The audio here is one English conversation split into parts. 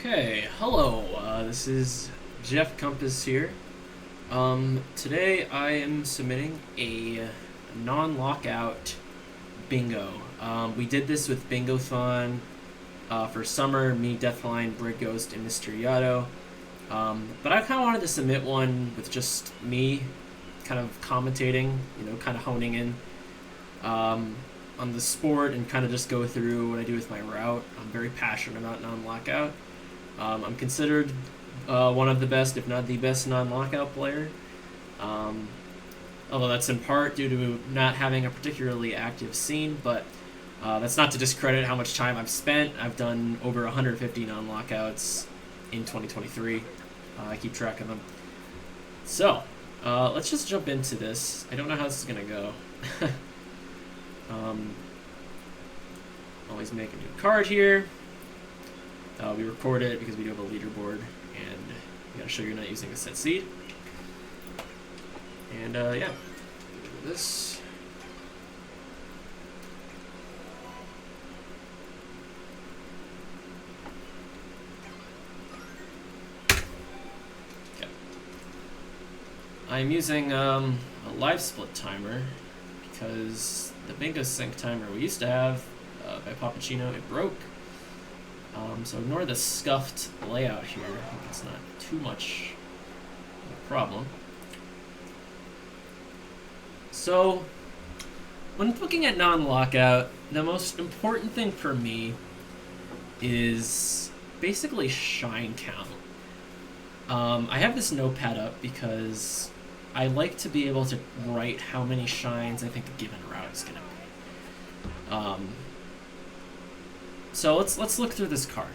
Okay, hello. This is Jeff Compass here. Today I am submitting a non-lockout bingo. We did this with Bingothon for summer, me, Deathline, Brig Ghost, and Mr. Yato. But I kind of wanted to submit one with just me kind of commentating, kind of honing in on the sport and kind of just go through what I do with my route. I'm very passionate about non-lockout. I'm considered one of the best, if not the best, non-lockout player. Although that's in part due to not having a particularly active scene, but that's not to discredit how much time I've spent. I've done over 150 non-lockouts in 2023. I keep track of them. So, let's just jump into this. I don't know how this is going to go. Always make a new card here. We record it because we do have a leaderboard, and you gotta show you're not using a set seed. And yeah, do this. Okay. I'm using a live split timer because the bingo sync timer we used to have by Pappuccino, it broke. So ignore the scuffed layout here. I think it's not too much of a problem. So when looking at non-lockout, the most important thing for me is basically shine count. I have this notepad up because I like to be able to write how many shines I think a given route is going to be. So let's look through this card.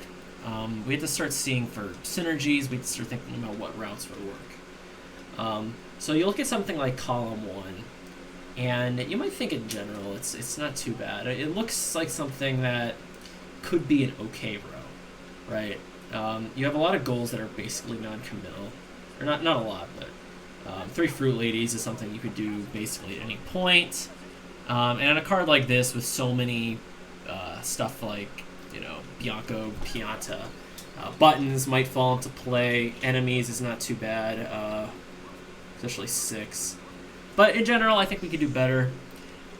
We had to start seeing for synergies. We had to start thinking about what routes would work. So you look at something like column 1, and you might think in general it's not too bad. It looks like something that could be an okay row, right? You have a lot of goals that are basically non-committal, or not a lot, but 3 Fruit Ladies is something you could do basically at any point. And on a card like this with so many stuff like Bianco, Pianta, buttons might fall into play. Enemies is not too bad, especially 6. But in general, I think we could do better.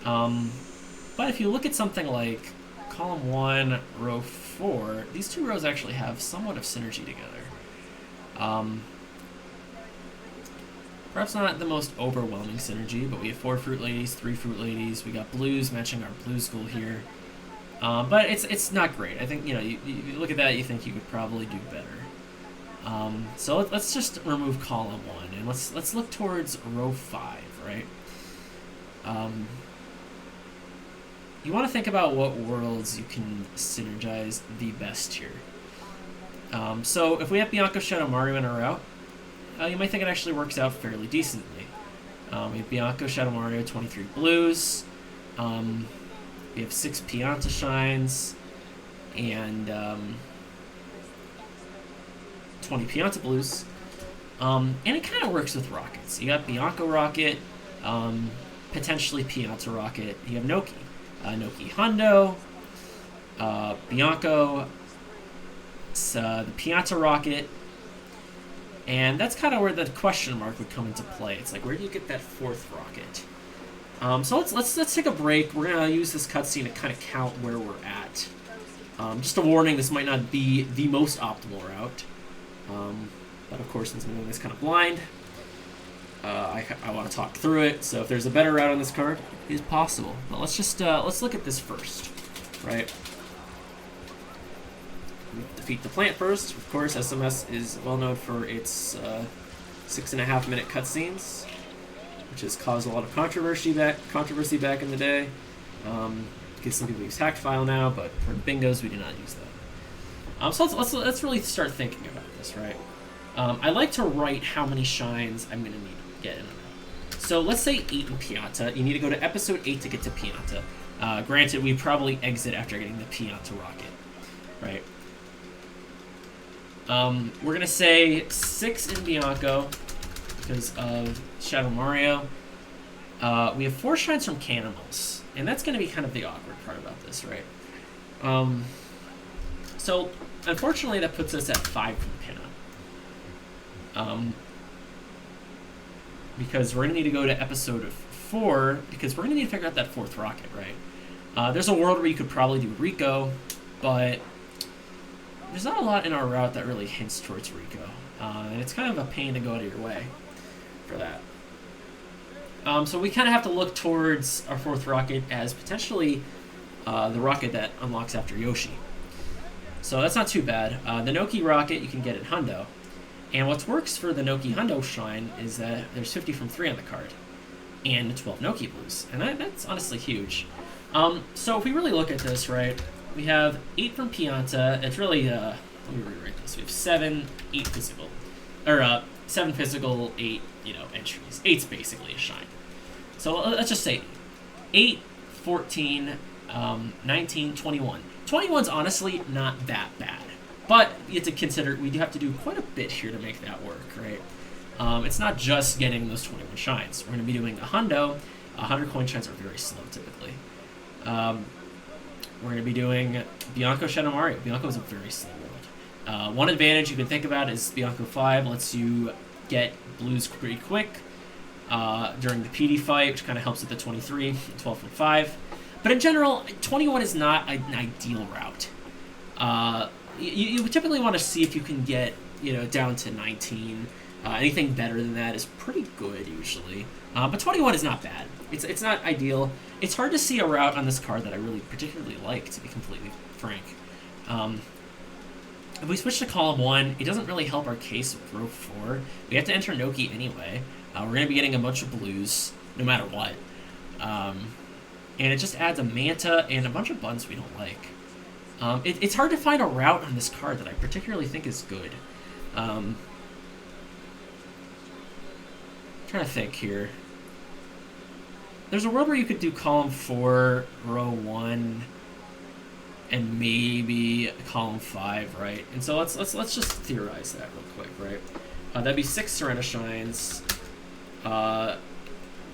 But if you look at something like column 1, row 4, these 2 rows actually have somewhat of synergy together. Perhaps not the most overwhelming synergy, but we have 4 Fruit Ladies, 3 Fruit Ladies. We got blues matching our blue school here. But it's not great. I think, you look at that, you think you could probably do better. So let's just remove column 1, and let's look towards row 5, right? You want to think about what worlds you can synergize the best here. So if we have Bianco, Shadow, Mario in a route, you might think it actually works out fairly decently. We have Bianco, Shadow, Mario, 23 blues. We have 6 Pianta shines and 20 Pianta blues. And it kind of works with rockets. You got Bianco Rocket, potentially Pianta Rocket. You have Noki. Noki Hundo, Bianco, the Pianta Rocket. And that's kind of where the question mark would come into play. It's like, where do you get that 4th rocket? So let's take a break. We're gonna use this cutscene to kind of count where we're at. Just a warning: this might not be the most optimal route, but of course, since I'm doing this kind of blind, I want to talk through it. So if there's a better route on this card, it is possible. But let's look at this first, right? We defeat the plant first. Of course, SMS is well known for its 6.5-minute cutscenes, which has caused a lot of controversy back in the day. Because some people use hacked file now, but for bingos we do not use that. So let's really start thinking about this, right? I like to write how many shines I'm going to need to get in a row. So let's say 8 in Pianta. You need to go to episode 8 to get to Pianta. Granted, we probably exit after getting the Pianta rocket, right? We're going to say 6 in Bianco because of Shadow Mario. We have 4 shines from Canimals, and that's going to be kind of the awkward part about this, right? So unfortunately, that puts us at 5 from Pinna. Because we're going to need to go to episode 4, because we're going to need to figure out that 4th rocket, right? There's a world where you could probably do Rico, but there's not a lot in our route that really hints towards Rico. And it's kind of a pain to go out of your way for that. So we kind of have to look towards our 4th rocket as potentially the rocket that unlocks after Yoshi. So that's not too bad. The Noki rocket you can get at Hundo. And what works for the Noki Hundo Shrine is that there's 50 from 3 on the card. And 12 Noki Blues. And that's honestly huge. So if we really look at this, right, we have 8 from Pianta. It's really, let me rewrite this. We have 7, 8 physical. Or 7 physical, 8, entries. 8's basically a shine. So let's just say 8, 14, 19, 21. 21's honestly not that bad. But you have to consider, we do have to do quite a bit here to make that work, right? It's not just getting those 21 shines. We're going to be doing a Hundo. 100 coin shines are very slow, typically. We're going to be doing Bianco Shadow Mario. Bianco is a very slow world. One advantage you can think about is Bianco 5 lets you get blues pretty quick during the PD fight, which kind of helps with the 23, 12 from 5. But in general, 21 is not an ideal route. You typically want to see if you can get, down to 19. Anything better than that is pretty good, usually. But 21 is not bad. It's not ideal. It's hard to see a route on this card that I really particularly like, to be completely frank. If we switch to column 1, it doesn't really help our case with row 4. We have to enter Noki anyway. We're going to be getting a bunch of blues, no matter what. And it just adds a Manta and a bunch of buns we don't like. It's hard to find a route on this card that I particularly think is good. Trying to think here. There's a world where you could do column 4, row 1, and maybe column 5, right? And so let's just theorize that real quick, right? That'd be 6 Serena Shines, 1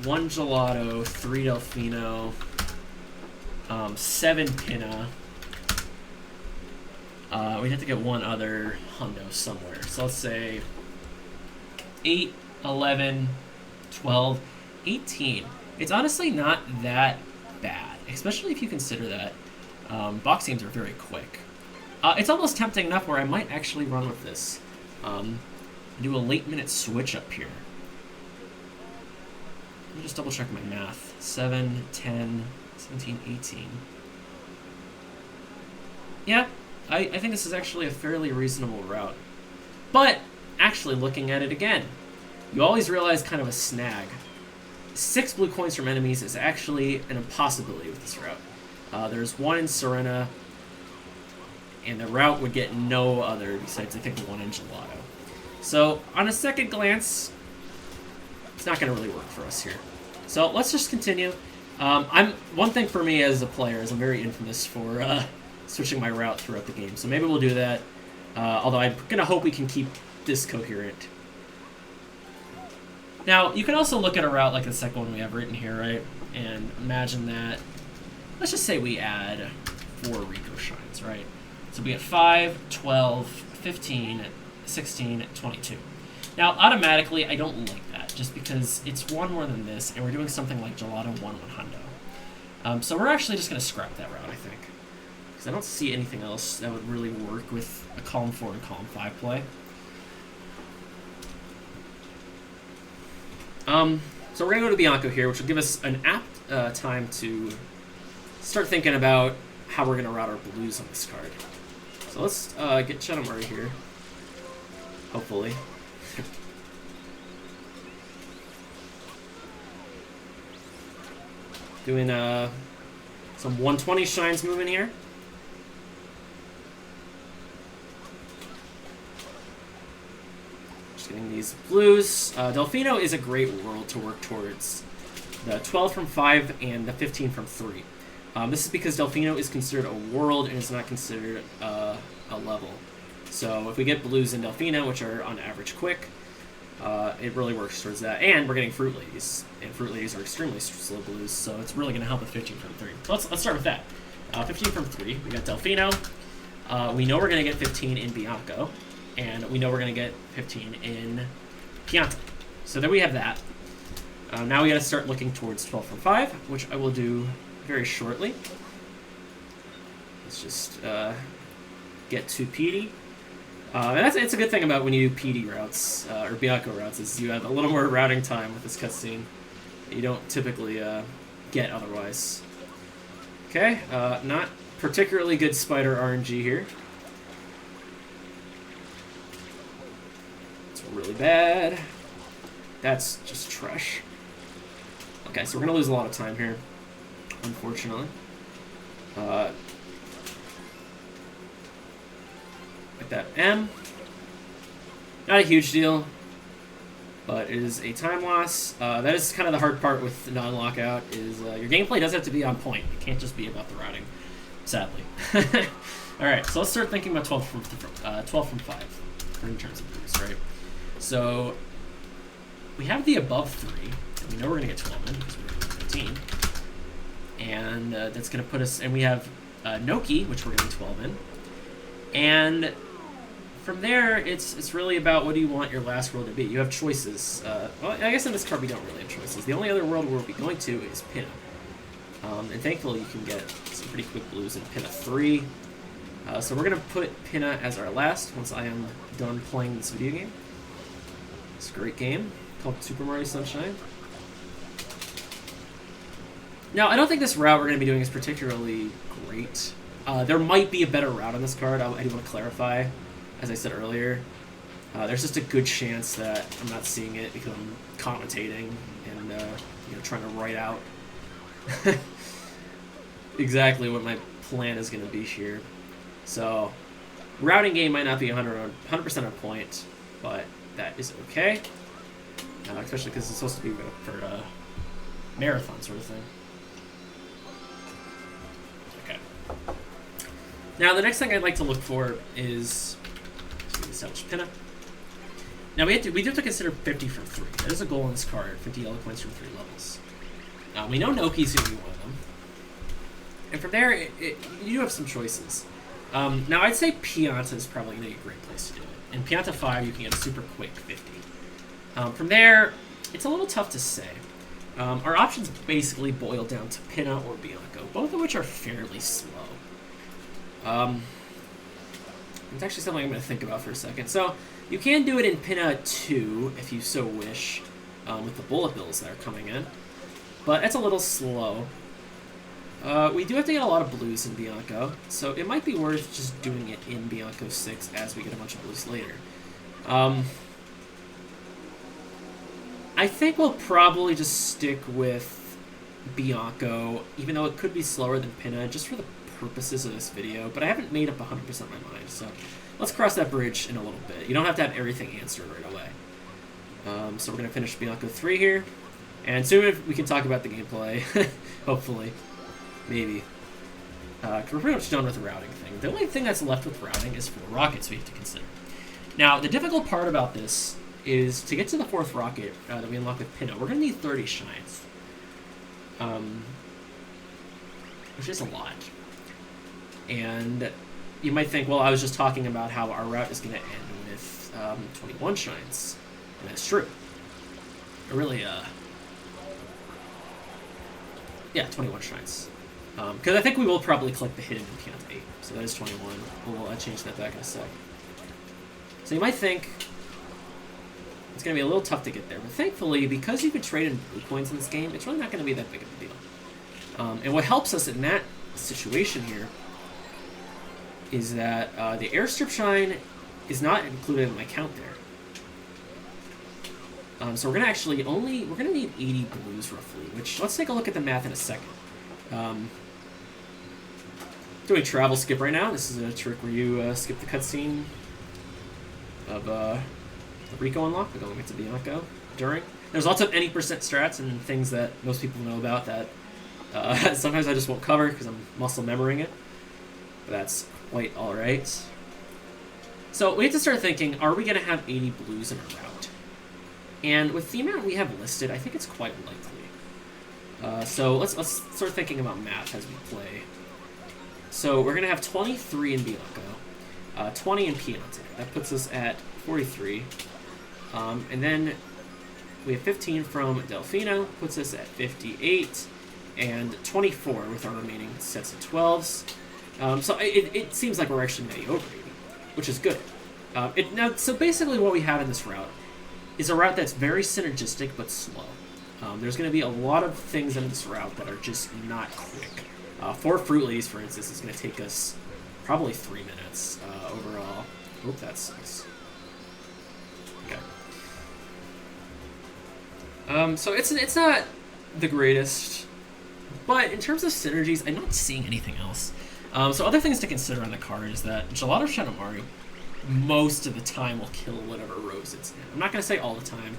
Gelato, 3 Delfino, 7 Pinna. We'd have to get one other Hundo somewhere. So let's say 8, 11, 12, 18. It's honestly not that bad, especially if you consider that box games are very quick. It's almost tempting enough where I might actually run with this. Do a late minute switch up here. Let me just double check my math. 7, 10, 17, 18. Yeah, I think this is actually a fairly reasonable route. But, actually looking at it again, you always realize kind of a snag. 6 blue coins from enemies is actually an impossibility with this route. There's 1 in Serena, and the route would get no other besides, I think, 1 in Gelato. So, on a second glance, it's not going to really work for us here. So, let's just continue. One thing for me as a player is I'm very infamous for switching my route throughout the game. So maybe we'll do that, although I'm going to hope we can keep this coherent. Now, you can also look at a route like the second one we have written here, right? And imagine that, let's just say we add 4 Rico Shines, right? So we get 5, 12, 15, 16, 22. Now, automatically, I don't like that, just because it's 1 more than this, and we're doing something like Gelato 1 Hundo. So we're actually just going to scrap that route, I think. Because I don't see anything else that would really work with a column 4 and column 5 play. So we're going to go to Bianco here, which will give us an apt time to start thinking about how we're going to route our blues on this card. So let's get Shadow Mario here, hopefully. Doing some 120 shines moving here. Just getting these blues. Delfino is a great world to work towards. The 12 from 5 and the 15 from 3. This is because Delfino is considered a world and is not considered a level. So if we get blues in Delfino, which are on average quick, it really works towards that. And we're getting Fruit Ladies. And Fruit Ladies are extremely slow blues, so it's really going to help with 15 from 3. So let's start with that. 15 from 3, we got Delfino. We know we're going to get 15 in Bianco, and we know we're going to get 15 in Pianta. So there we have that. Now we got to start looking towards 12 from 5, which I will do very shortly. Let's just get to PD. And it's a good thing about when you do PD routes, or Bianco routes, is you have a little more routing time with this cutscene that you don't typically get otherwise. Okay, not particularly good spider RNG here. It's really bad. That's just trash. Okay, so we're going to lose a lot of time here, unfortunately. Like that M. Not a huge deal, but it is a time loss. That is kind of the hard part with non-lockout, is your gameplay does have to be on point. It can't just be about the routing, sadly. Alright, so let's start thinking about 12 from 5 in terms of boost, right? So we have the above 3, and we know we're going to get 12 in because we're going to get 15. And that's going to put us, and we have Noki, which we're getting 12 in. And from there, it's really about what do you want your last world to be. You have choices. Well, I guess in this card we don't really have choices. The only other world we'll be going to is Pinna. And thankfully you can get some pretty quick blues in Pinna 3. So we're going to put Pinna as our last once I am done playing this video game. It's a great game called Super Mario Sunshine. Now, I don't think this route we're going to be doing is particularly great. There might be a better route on this card. I do want to clarify, as I said earlier. There's just a good chance that I'm not seeing it because I'm commentating and trying to write out exactly what my plan is going to be here. So, routing game might not be 100% on point, but that is okay. Especially because it's supposed to be for a marathon sort of thing. Okay. Now, the next thing I'd like to look for is establish Pinna. Now, we do have to consider 50 from 3. That is a goal in this card, 50 yellow coins from 3 levels. We know Noki's going to be one of them. And from there, you do have some choices. Now, I'd say Pianta is probably going to be a great place to do it. In Pianta 5, you can get a super quick 50. From there, it's a little tough to say. Our options basically boil down to Pinna or Bianco, both of which are fairly slow. It's actually something I'm going to think about for a second. So, you can do it in Pinna 2, if you so wish, with the bullet bills that are coming in. But it's a little slow. We do have to get a lot of blues in Bianco, so it might be worth just doing it in Bianco 6 as we get a bunch of blues later. I think we'll probably just stick with Bianco, even though it could be slower than Pinna, just for the purposes of this video, but I haven't made up 100% my mind, so let's cross that bridge in a little bit. You don't have to have everything answered right away. So we're going to finish Bianco 3 here, and soon we can talk about the gameplay, hopefully, maybe. We're pretty much done with the routing thing. The only thing that's left with routing is 4 rockets we have to consider. Now, the difficult part about this is to get to the 4th rocket that we unlock with Pinna, we're going to need 30 shines, which is a lot. And you might think, well, I was just talking about how our route is going to end with 21 shines. And that's true. It really, yeah, 21 shines. Because I think we will probably collect the hidden in Pianta 8. So that is 21. We'll change that back in a sec. So you might think it's going to be a little tough to get there. But thankfully, because you can trade in blue coins in this game, it's really not going to be that big of a deal. And what helps us in that situation here is that the airstrip shine is not included in my count there. So we're gonna actually we're gonna need 80 blues roughly, which let's take a look at the math in a second. Doing travel skip right now. This is a trick where you skip the cutscene of the Rico unlock, but going into Bianco during. There's lots of any percent strats and things that most people know about that sometimes I just won't cover because I'm muscle memorying it. But that's quite alright. So we have to start thinking, are we going to have 80 blues in our route? And with the amount we have listed, I think it's quite likely. So let's start thinking about math as we play. So we're going to have 23 in Bianco. 20 in Pianta. That puts us at 43. And then we have 15 from Delfino, puts us at 58, and 24 with our remaining sets of 12s. So it seems like we're actually maybe over 80, which is good. So basically what we have in this route is a route that's very synergistic but slow. There's going to be a lot of things in this route that are just not quick. 4 Fruit Ladies, for instance, is going to take us probably 3 minutes overall. Oop, that sucks. Okay. So it's not the greatest, but in terms of synergies, I'm not seeing anything else. So other things to consider on the card is that Gelato Shadowmaru most of the time will kill whatever rose it's in. I'm not going to say all the time.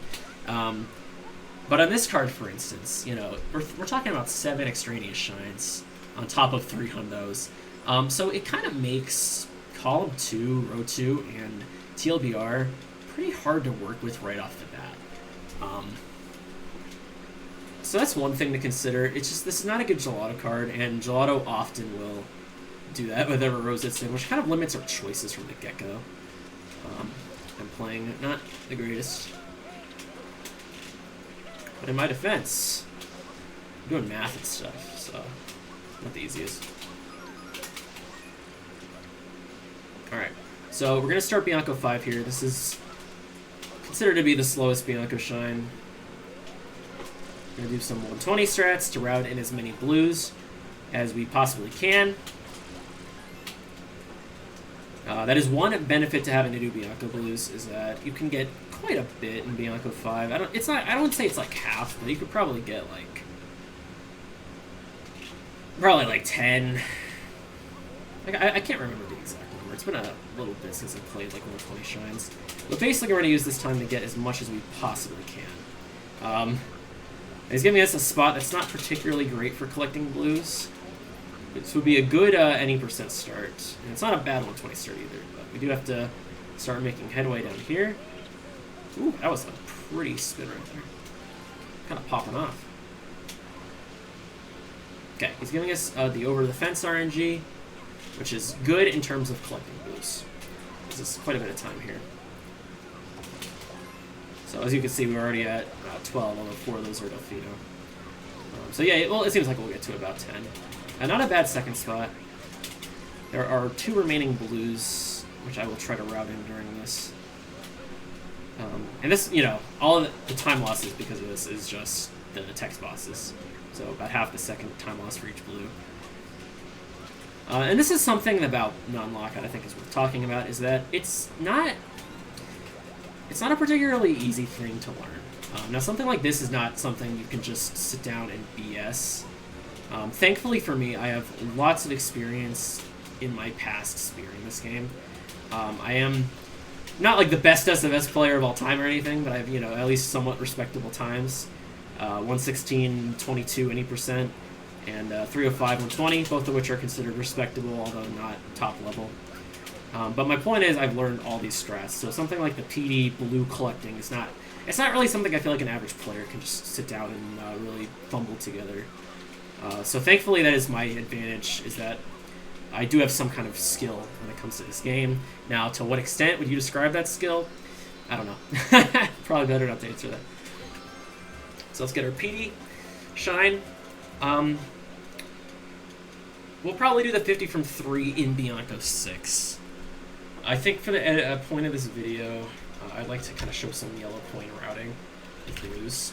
But on this card, for instance, you know, we're talking about 7 extraneous shines on top of 3 hundos. So it kind of makes column 2, row 2, and TLBR pretty hard to work with right off the bat. So that's one thing to consider. It's just this is not a good Gelato card, and Gelato often will do that with whatever rose it's in, which kind of limits our choices from the get-go. I'm playing not the greatest. But in my defense, I'm doing math and stuff, so not the easiest. Alright, so we're going to start Bianco 5 here. This is considered to be the slowest Bianco shine. We're going to do some 120 strats to route in as many blues as we possibly can. That is one benefit to having to do Bianco blues, is that you can get quite a bit in Bianco 5. I don't say it's like half, but you could probably get like probably like 10. Like I can't remember the exact number. It's been a little bit since I played like 120 shines. But basically we're gonna use this time to get as much as we possibly can. He's giving us a spot that's not particularly great for collecting blues. This would be a good any percent start. And it's not a bad 120 start either, but we do have to start making headway down here. Ooh, that was a pretty spin right there. Kind of popping off. Okay, he's giving us the over the fence RNG, which is good in terms of collecting blues. This is quite a bit of time here. So as you can see, we're already at 12, although 4 of those are Delfino. So yeah, well, it seems like we'll get to about 10. Not a bad second spot. There are 2 remaining blues, which I will try to route in during this. And this, you know, all of the time losses because of this is just the text bosses. So about half the second time loss for each blue. And this is something about Non-Lockout I think is worth talking about, is that it's not a particularly easy thing to learn. Now something like this is not something you can just sit down and BS. Thankfully for me, I have lots of experience in my past spearing this game. I am not like the best SMS player of all time or anything, but I have, you know, at least somewhat respectable times. 116, 22, any percent, and 305, 120, both of which are considered respectable, although not top level. But my point is, I've learned all these strats, so something like the PD blue collecting is not really something I feel like an average player can just sit down and really fumble together. So thankfully that is my advantage, is that I do have some kind of skill when it comes to this game. Now, to what extent would you describe that skill? I don't know. Probably better not to answer that. So let's get our PD shine. We'll probably do the 50 from 3 in Bianco 6. I think for the point of this video, I'd like to kind of show some yellow point routing with blues.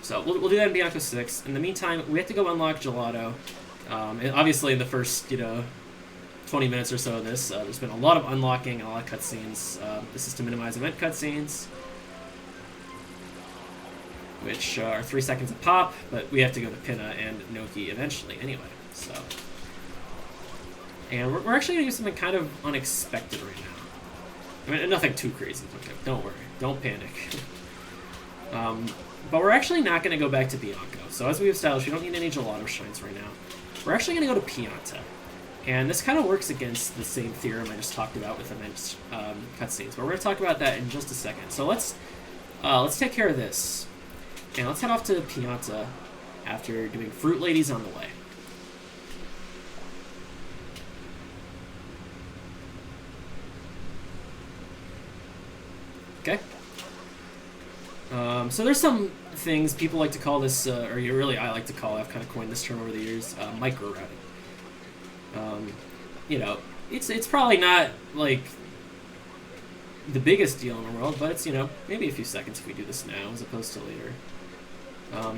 So we'll do that in Bianco 6. In the meantime, we have to go unlock Gelato. And obviously, in the first 20 minutes or so of this, there's been a lot of unlocking and a lot of cutscenes. This is to minimize event cutscenes, which are 3 seconds a pop, but we have to go to Pinna and Noki eventually anyway. So, and we're actually going to do something kind of unexpected right now. I mean, nothing too crazy. Okay, don't worry. Don't panic. But we're actually not going to go back to Bianco. So as we established, we don't need any Gelato shines right now. We're actually going to go to Pianta. And this kind of works against the same theorem I just talked about with event cutscenes. But we're going to talk about that in just a second. So let's take care of this. And let's head off to Pianta after doing Fruit Ladies on the way. Okay. So there's some things people like to call this, or really I like to call it, I've kind of coined this term over the years, micro-routing. You know, it's probably not, like, the biggest deal in the world, but it's, you know, maybe a few seconds if we do this now as opposed to later. I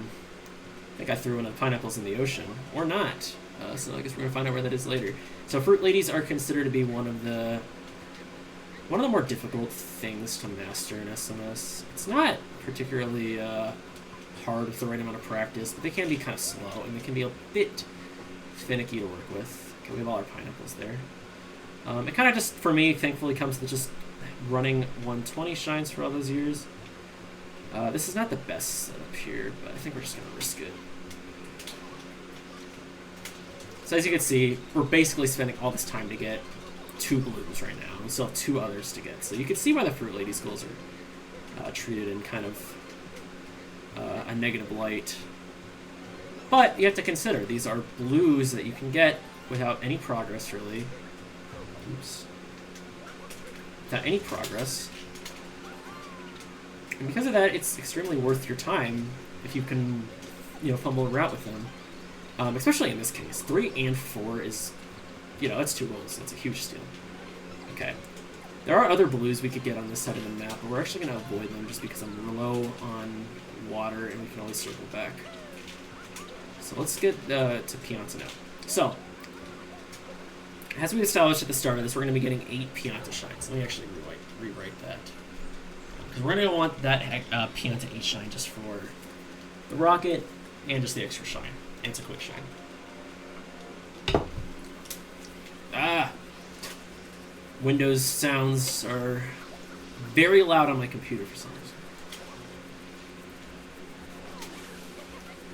think I threw in the pineapples in the ocean, or not. So I guess we're going to find out where that is later. So fruit ladies are considered to be one of the more difficult things to master in SMS. It's not particularly hard with the right amount of practice, but they can be kind of slow, and they can be a bit finicky to work with. Okay, we have all our pineapples there. It kind of just, for me, thankfully comes to just running 120 shines for all those years. This is not the best setup here, but I think we're just going to risk it. So as you can see, we're basically spending all this time to get 2 blues right now. We still have 2 others to get. So you can see why the Fruit Ladies goals are treated in kind of a negative light. But you have to consider, these are blues that you can get without any progress, really. Oops. Without any progress. And because of that, it's extremely worth your time if you can, you know, fumble a route with them. Especially in this case. 3 and 4 is, you know, that's 2 rolls. That's a huge steal. Okay. There are other blues we could get on this side of the map, but we're actually going to avoid them just because I'm low on water and we can always circle back. So let's get to Pianta now. So, as we established at the start of this, we're going to be getting 8 Pianta shines. Let me actually rewrite that. Because we're going to want that Pianta 8 shine just for the rocket and just the extra shine. And it's a quick shine. Ah! Windows sounds are very loud on my computer for some reason.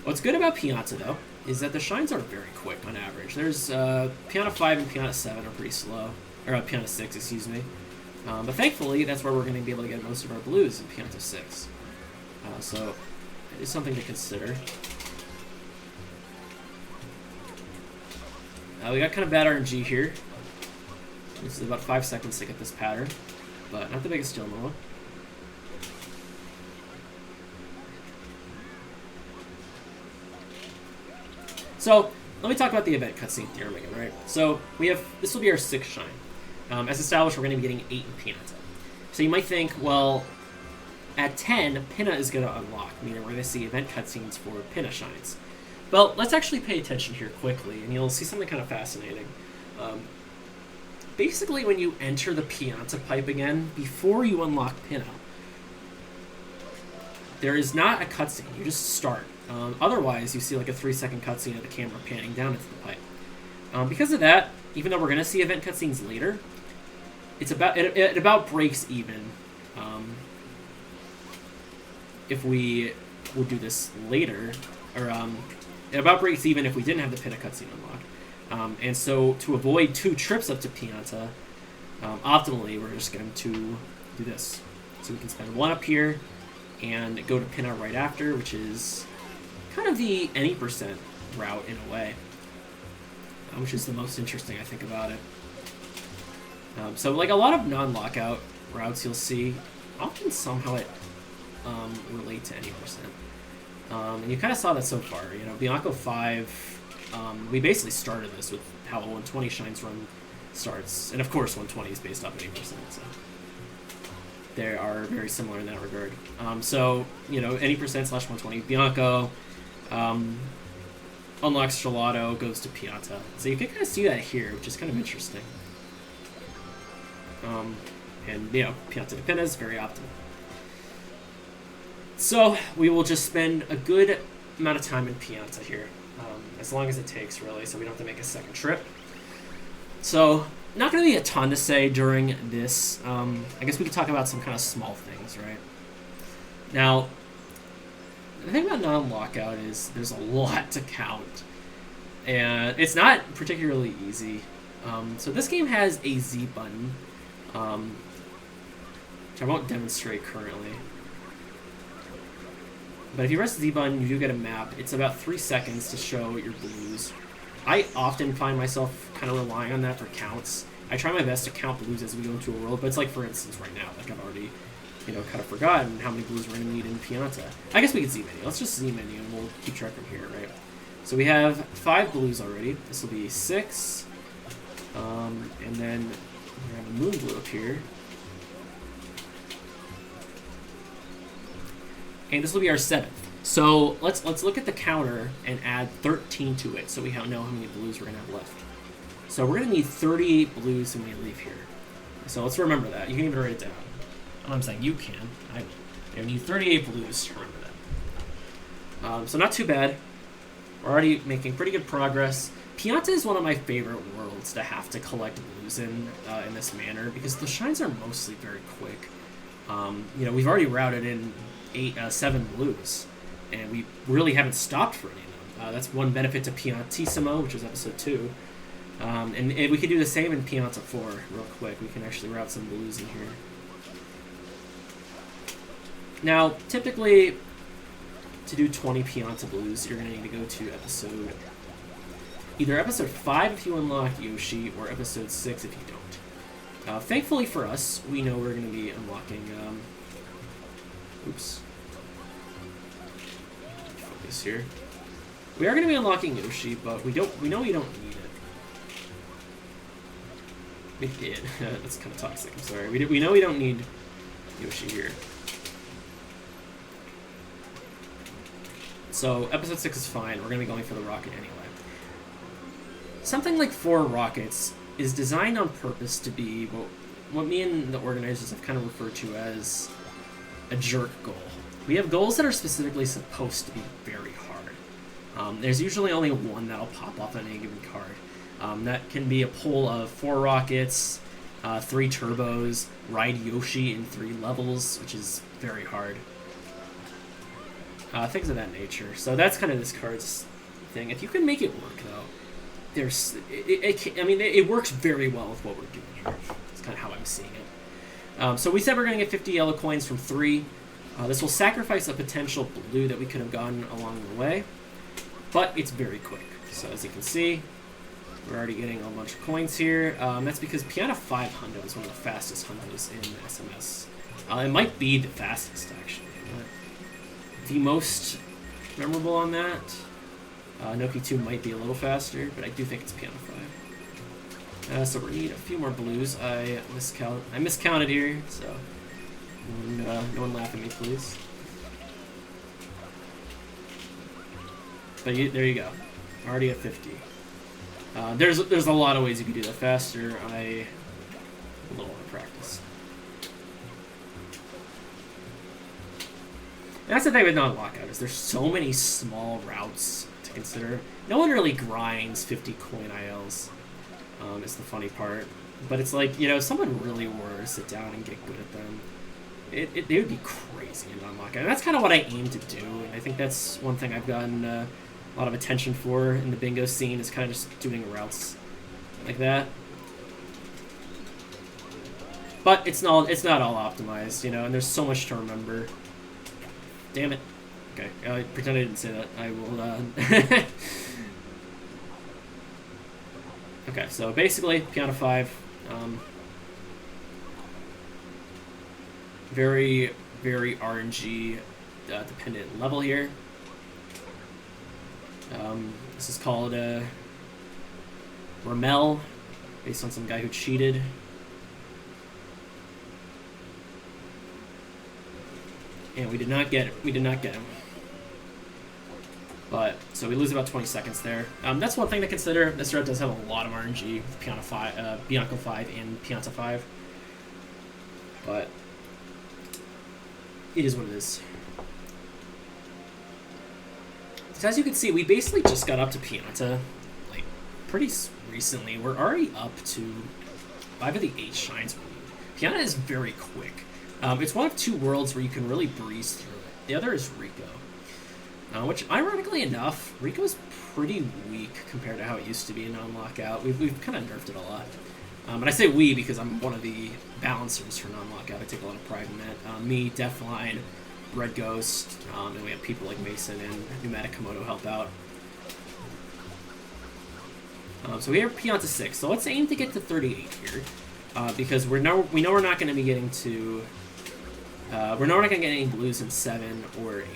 What's good about Pianta, though, is that the shines are very quick on average. There's Pianta 5 and Pianta 7 are pretty slow. Or Pianta 6, excuse me. But thankfully, that's where we're going to be able to get most of our blues in Pianta 6. So, it is something to consider. We got kind of bad RNG here. This is about 5 seconds to get this pattern, but not the biggest deal in the world. So, let me talk about the event cutscene theorem again, right? So, we have, this will be our 6th shine. As established, we're going to be getting 8 in Pianta. So you might think, well, at 10, Pinna is going to unlock, meaning we're going to see event cutscenes for Pinna shines. Well, let's actually pay attention here quickly, and you'll see something kind of fascinating. Basically, when you enter the Pianta pipe again, before you unlock Pinna, there is not a cutscene. You just start. Otherwise, you see like a 3-second cutscene of the camera panning down into the pipe. Because of that, even though we're going to see event cutscenes later, it about breaks even if we would do this later, or it about breaks even if we didn't have the Pinna cutscene unlocked. And so to avoid 2 trips up to Pianta, optimally we're just going to do this. So we can spend 1 up here and go to Pinna right after, which is kind of the any % route in a way, which is the most interesting I think about it. So like a lot of non-lockout routes you'll see, often somehow it relate to any %. And you kind of saw that so far. You know, Bianco 5, we basically started this with how a 120 shines run starts. And of course 120 is based off of 8%, so they are very similar in that regard. So, you know, any %/120. Bianco unlocks Gelato, goes to Pianta. So you can kind of see that here, which is kind of interesting. And, you know, Pianta to Pinna is very optimal. So, we will just spend a good amount of time in Pianta here. As long as it takes, really, so we don't have to make a second trip. So, not going to be a ton to say during this. I guess we could talk about some kind of small things, right? Now, the thing about non-lockout is there's a lot to count. And it's not particularly easy. So this game has a Z button, which I won't demonstrate currently. But if you press the Z button, you do get a map. It's about 3 seconds to show your blues. I often find myself kind of relying on that for counts. I try my best to count blues as we go into a world, but it's like, for instance, right now, like I've already kind of forgotten how many blues we're going to need in Pianta. I guess we can Z-menu. Let's just Z-menu, and we'll keep track from here, right? So we have 5 blues already. This will be 6. And then we have a moon blue up here. And this will be our 7th. So let's look at the counter and add 13 to it so we know how many blues we're going to have left. So we're going to need 38 blues when we leave here. So let's remember that. You can even write it down. I'm saying you can. I will. You need 38 blues to remember that. So not too bad. We're already making pretty good progress. Pianta is one of my favorite worlds to have to collect blues in this manner because the shines are mostly very quick. We've already routed in 7 blues, and we really haven't stopped for any of them. That's one benefit to Piantissimo, which is episode 2. And we could do the same in Pianta 4 real quick. We can actually route some blues in here. Now, typically, to do 20 Pianta blues, you're going to need to go to either episode 5 if you unlock Yoshi, or episode 6 if you don't. Thankfully for us, we know we're going to be unlocking... Oops. Focus here. We are going to be unlocking Yoshi, but we know we don't need it. We did. That's kind of toxic. I'm sorry. We know we don't need Yoshi here. So episode 6 is fine. We're going to be going for the rocket anyway. Something like 4 rockets is designed on purpose to be what me and the organizers have kind of referred to as a jerk goal. We have goals that are specifically supposed to be very hard. There's usually only one that'll pop off on any given card. That can be a pull of 4 rockets, 3 turbos, ride Yoshi in 3 levels, which is very hard. Things of that nature. So that's kind of this card's thing. If you can make it work, though, it works very well with what we're doing here. That's kind of how I'm seeing it. So we said we're going to get 50 yellow coins from 3. This will sacrifice a potential blue that we could have gotten along the way, but it's very quick. So as you can see, we're already getting a bunch of coins here. That's because Pianta 5 hundo is one of the fastest hundos in SMS. It might be the fastest, actually. The most memorable on that. Noki 2 might be a little faster, but I do think it's Pianta 5. So we need a few more blues. I miscounted here, so no one laugh at me, please. But there you go. Already at 50. There's a lot of ways you can do that faster. A little more practice. And that's the thing with Non-Lockout, is there's so many small routes to consider. No one really grinds 50 coin ILs, is the funny part. But it's like, if someone really were to sit down and get good at them, they would be crazy in Non-Lockout. And that's kind of what I aim to do, and I think that's one thing I've gotten a lot of attention for in the bingo scene, is kind of just doing routes like that. But it's not all optimized, and there's so much to remember. Damn it. Okay, I pretend I didn't say that. I will, Okay, so basically, Pianta 5, very, very RNG dependent level here. This is called Ramel, based on some guy who cheated. And we did not get him. But, so we lose about 20 seconds there. That's one thing to consider. This route does have a lot of RNG with Pianta 5, Bianco 5 and Pianta 5. But it is what it is. So as you can see, we basically just got up to Pianta, like, pretty recently. We're already up to 5 of the 8 shines we need. Pianta is very quick. It's one of 2 worlds where you can really breeze through it. The other is Rico. Which, ironically enough, Rico is pretty weak compared to how it used to be in Non-Lockout. We've kind of nerfed it a lot. And I say we because I'm one of the balancers for Non-Lockout. I take a lot of pride in that. Me, Deathline, Red Ghost, and we have people like Mason and Pneumatic Komodo help out. So we have Pianta 6. So let's aim to get to 38 here. Because we know we're not going to be getting to We're not going to get any blues in 7 or 8.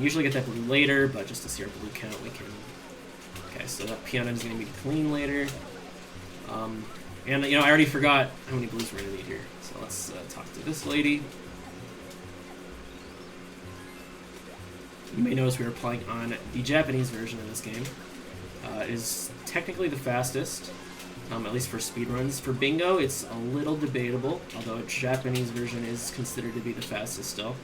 Usually get that blue later, but just to see our blue count, we can... Okay, so that piano is going to be clean later. And, you know, I already forgot how many blues we're going to need here. So let's talk to this lady. You may notice we are playing on the Japanese version of this game. It is technically the fastest, at least for speedruns. For bingo, it's a little debatable, although a Japanese version is considered to be the fastest still.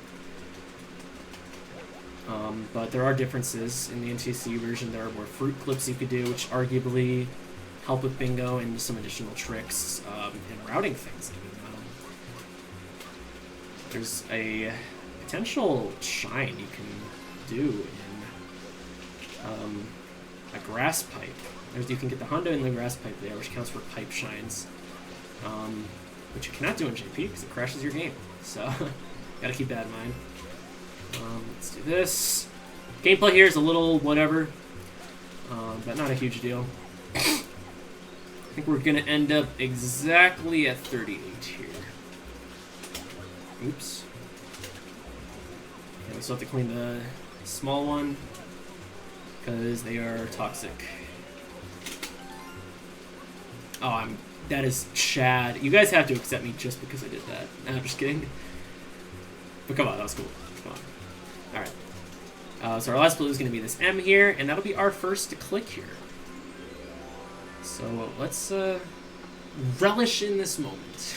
But there are differences. In the NTSC version, there are more fruit clips you could do, which arguably help with bingo, and some additional tricks and routing things. There's a potential shine you can do in a grass pipe. You can get the Honda in the grass pipe there, which counts for pipe shines, which you cannot do in JP because it crashes your game. So gotta keep that in mind. Let's do this. Gameplay here is a little whatever, but not a huge deal. I think we're gonna end up exactly at 38 here. Oops. Okay, we still have to clean the small one because they are toxic. Oh, that is Chad. You guys have to accept me just because I did that. No, I'm just kidding. But come on, that was cool. Come on. Alright. So our last blue is going to be this M here, and that'll be our first to click here. So let's relish in this moment.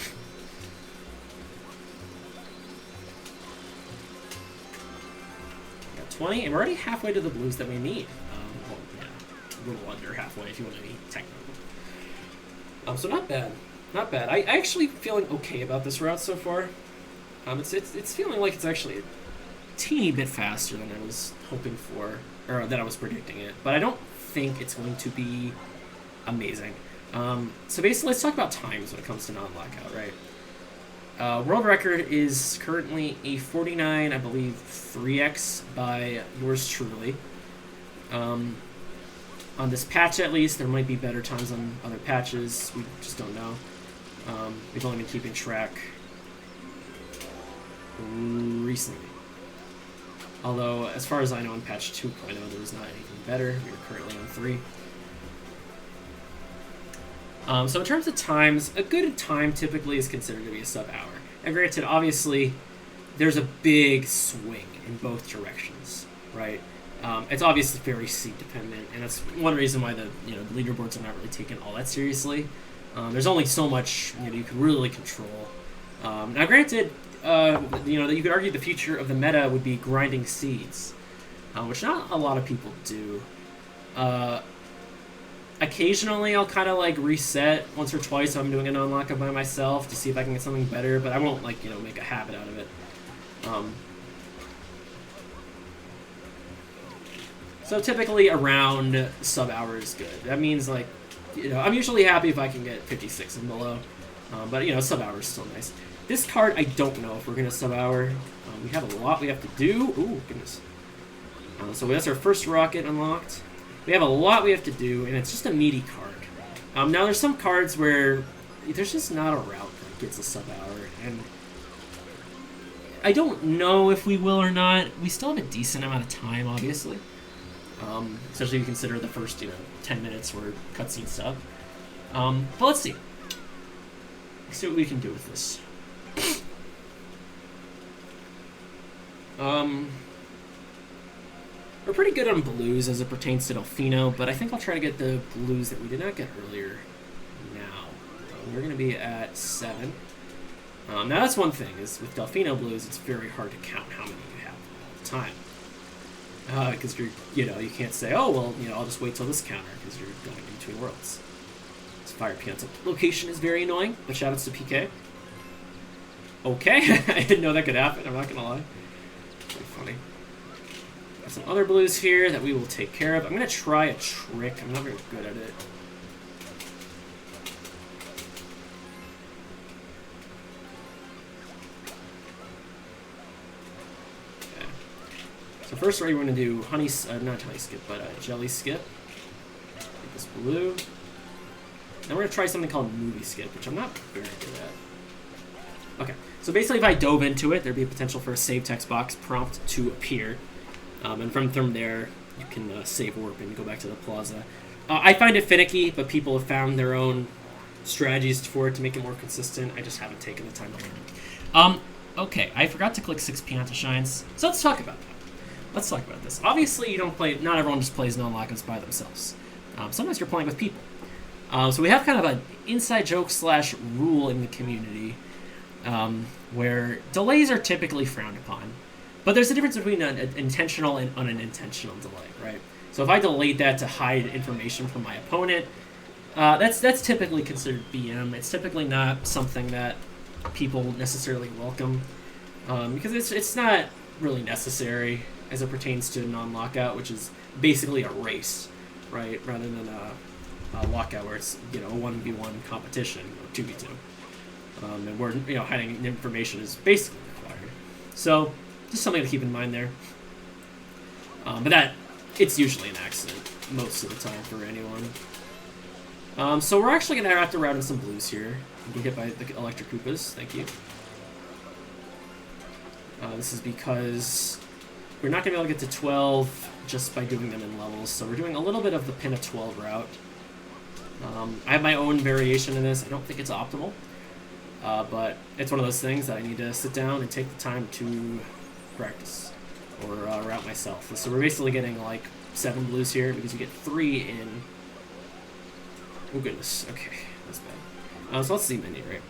Got 20, and we're already halfway to the blues that we need. Well, yeah, a little under halfway if you want to be technical. So not bad. Not bad. I actually feeling okay about this route so far. It's feeling like it's actually a teeny bit faster than I was hoping for, or that I was predicting it. But I don't think it's going to be amazing. So basically, let's talk about times when it comes to non-lockout, right? World record is currently a 49, I believe, 3x by yours truly. On this patch, at least, there might be better times on other patches. We just don't know. We've only been keeping track recently. Although, as far as I know, in patch 2.0, there was not anything better. We are currently on 3. So in terms of times, a good time typically is considered to be a sub-hour. And granted, obviously, there's a big swing in both directions, right? It's obviously very seat dependent, and that's one reason why the leaderboards are not really taken all that seriously. There's only so much you can really control. Now, granted, that you could argue the future of the meta would be grinding seeds, which not a lot of people do. Occasionally, I'll kind of like reset once or twice if I'm doing a non-lockout by myself to see if I can get something better, but I won't make a habit out of it. So typically around sub-hour is good. That means I'm usually happy if I can get 56 and below, but sub-hour is still nice. This card, I don't know if we're gonna sub-hour. We have a lot we have to do. Ooh, goodness. So that's our first rocket unlocked. We have a lot we have to do, and it's just a meaty card. Now there's some cards where there's just not a route that gets a sub-hour, and I don't know if we will or not. We still have a decent amount of time, obviously. Especially if you consider the first, 10 minutes were cutscene stuff. But let's see. Let's see what we can do with this. We're pretty good on blues as it pertains to Delfino, but I think I'll try to get the blues that we did not get earlier now. We're going to be at 7. Now that's one thing, is with Delfino blues, it's very hard to count how many you have all the time. Because you can't say, oh, well, I'll just wait till this counter, because you're going in between worlds. This fire piano location is very annoying, but shoutouts to PK. Okay, I didn't know that could happen, I'm not going to lie. Pretty funny. Got some other blues here that we will take care of. I'm going to try a trick, I'm not very good at it. So first we're going to do not honey skip, but jelly skip. Get this blue. Then we're going to try something called movie skip, which I'm not very good at. Okay, So basically, if I dove into it, there'd be a potential for a save text box prompt to appear. And from there, you can save warp and go back to the plaza. I find it finicky, but people have found their own strategies for it to make it more consistent. I just haven't taken the time to learn. Okay, I forgot to click 6 Pianta Shines, so let's talk about that. Let's talk about this. Obviously, you don't play. Not everyone just plays non-lockouts by themselves. Sometimes you're playing with people. So we have kind of an inside joke / rule in the community where delays are typically frowned upon. But there's a difference between an intentional and unintentional delay, right? So if I delayed that to hide information from my opponent, that's typically considered BM. It's typically not something that people necessarily welcome because it's not really necessary as it pertains to non-lockout, which is basically a race, right? Rather than a lockout where it's a 1v1 competition or 2v2, and where hiding information is basically required. So just something to keep in mind there. But it's usually an accident most of the time for anyone. So we're actually gonna have to route in some blues here. We get hit by the electric Koopas. Thank you. This is because we're not gonna be able to get to 12 just by doing them in levels. So we're doing a little bit of the pin of 12 route. I have my own variation in this. I don't think it's optimal, but it's one of those things that I need to sit down and take the time to practice or route myself. So we're basically getting like 7 blues here because we get 3 in. Oh goodness, okay, that's bad. So let's see menu, right?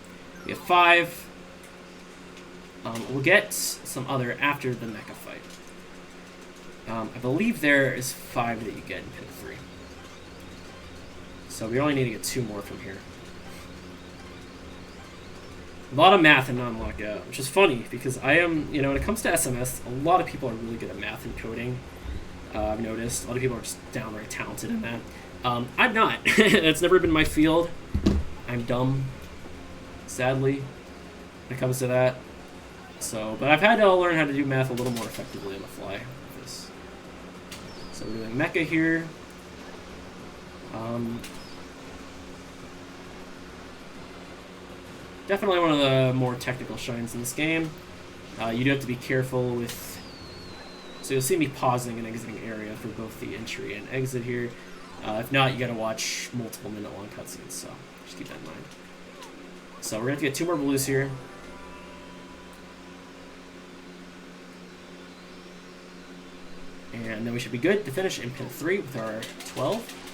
We have 5. We'll get some other after the mecha fight. I believe there is 5 that you get in pin 3. So we only need to get 2 more from here. A lot of math in non-lockout, which is funny because I am, when it comes to SMS, a lot of people are really good at math and coding. I've noticed a lot of people are just downright talented in that. I'm not. That's never been my field. I'm dumb, sadly, when it comes to that. So, but I've had to learn how to do math a little more effectively on the fly with this. So we're doing mecha here. Definitely one of the more technical shines in this game. You do have to be careful with... So you'll see me pausing and exiting area for both the entry and exit here. If not, you gotta watch multiple minute-long cutscenes, so just keep that in mind. So we're gonna have to get 2 more blues here. And then we should be good to finish in pin 3 with our 12.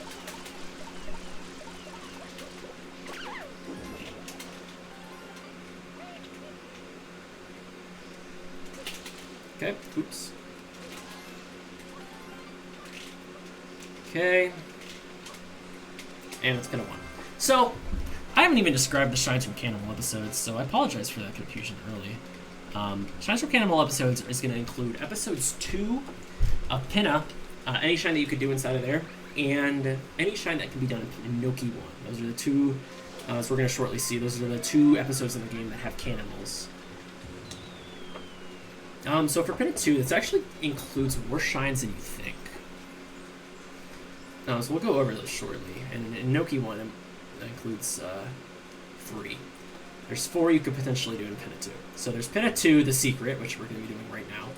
Okay, oops. Okay. And it's gonna 1. So, I haven't even described the Shines from Cannibal episodes, so I apologize for that confusion early. Shines from Cannibal episodes is gonna include episodes 2 of Pinna, any shine that you could do inside of there, and any shine that can be done in Noki 1. Those are the 2, so we're gonna shortly see, those are the 2 episodes in the game that have cannibals. So for Pinna 2, this actually includes more shines than you think. So we'll go over those shortly. And in Noki 1, that includes 3. There's 4 you could potentially do in Pinna 2. So there's Pinna 2, the secret, which we're going to be doing right now.